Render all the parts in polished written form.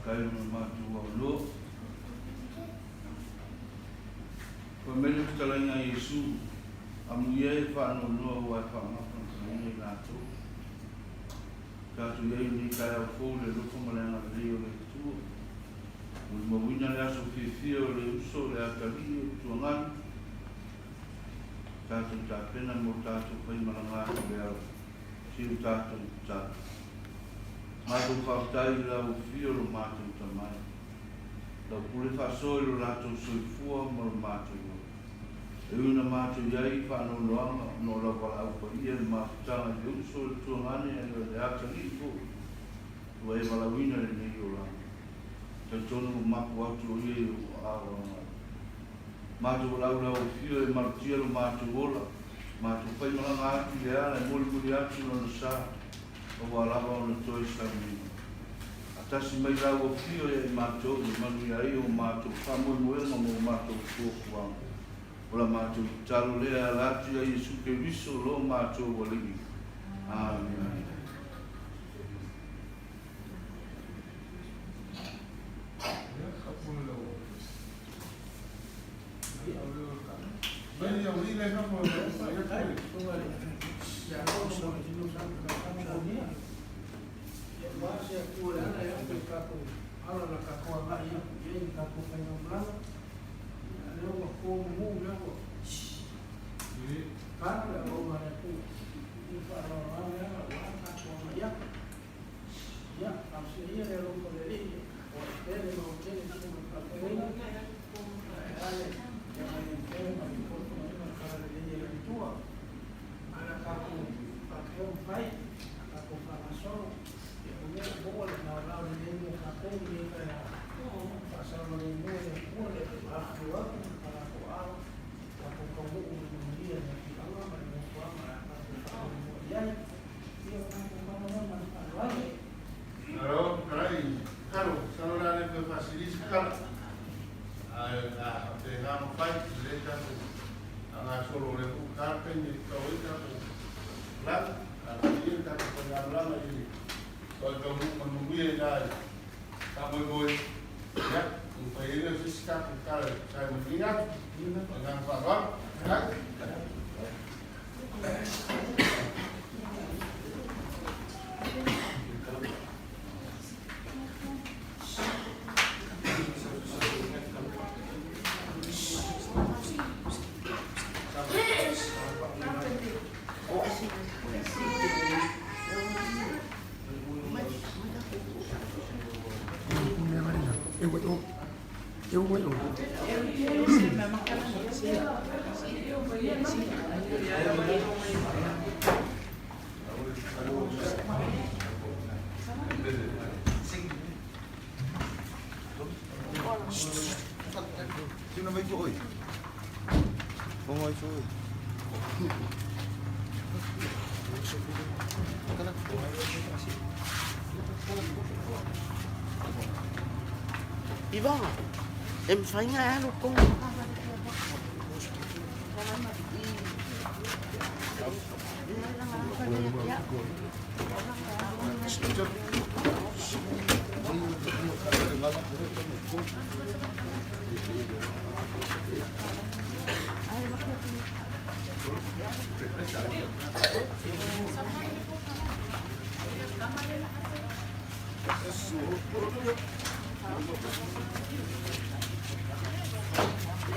Kai no matua lo. Pemeli talanya Yesu amuye fa no no wa fa ma fa ni na tu. Ka tu ye ni ka fo le lo fo mala na rio le tu. Mo wina la so fio le uso le akali tu ngan. Ka tu ta pena mo ta tu fa mala nga le si ta tu ta. Ma tu fa tai la u fio lo ma tu ta mai. La pure fa solo la tu sui fu mo ma tu. E una ma tu yai fa no lo no la wala u ia ma ta le uso tu ngani e le akali fu. Tu e mala wina le ni yo la. Te tonu ma ku atu ye a ma tu la u fio e ma tu lo ma tu ola. Ma tu fa mala nga tu ya e mo lu ya tu no sa. O wala o no toi sa mi. Atasi mai la o fio e mato i manu ia o mato fa mo mo mo mato ko kwa. O la mato talo le ala tu ia Yesu ke viso lo mato o le. Amen. Sino may po oy? Bungoy po oy. Iba, em phải nghe luôn con.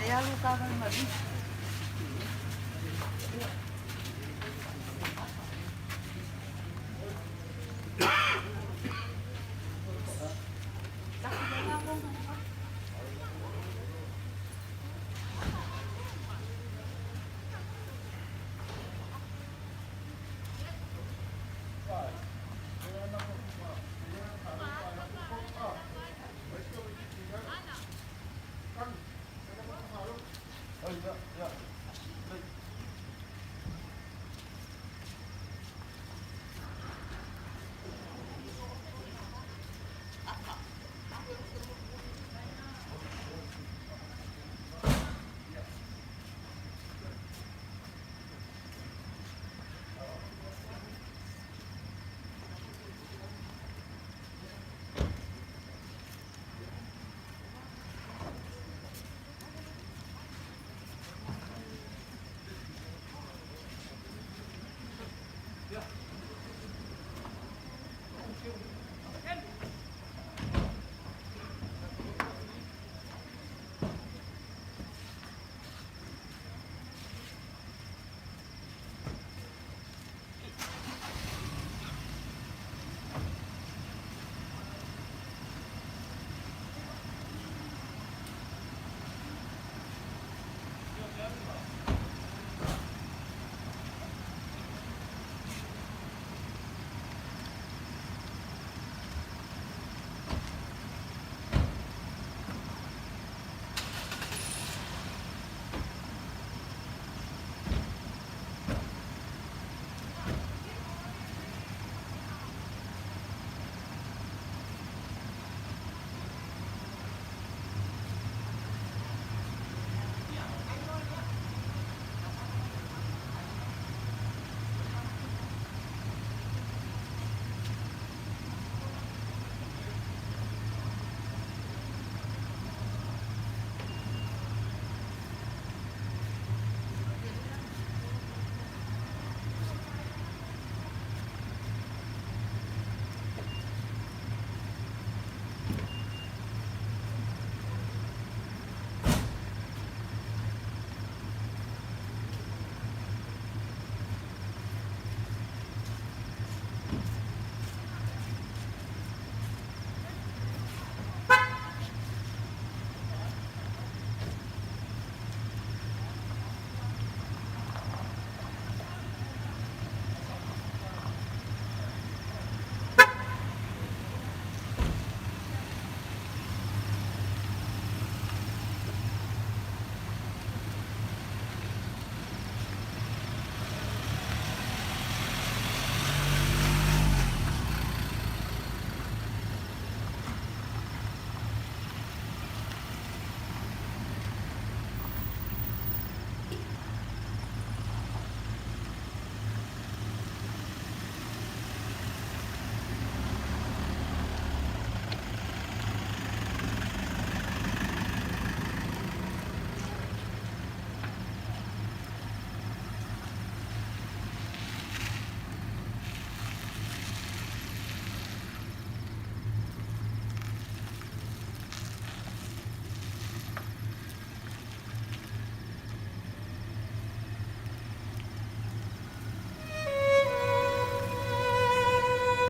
Ya luka kan mari.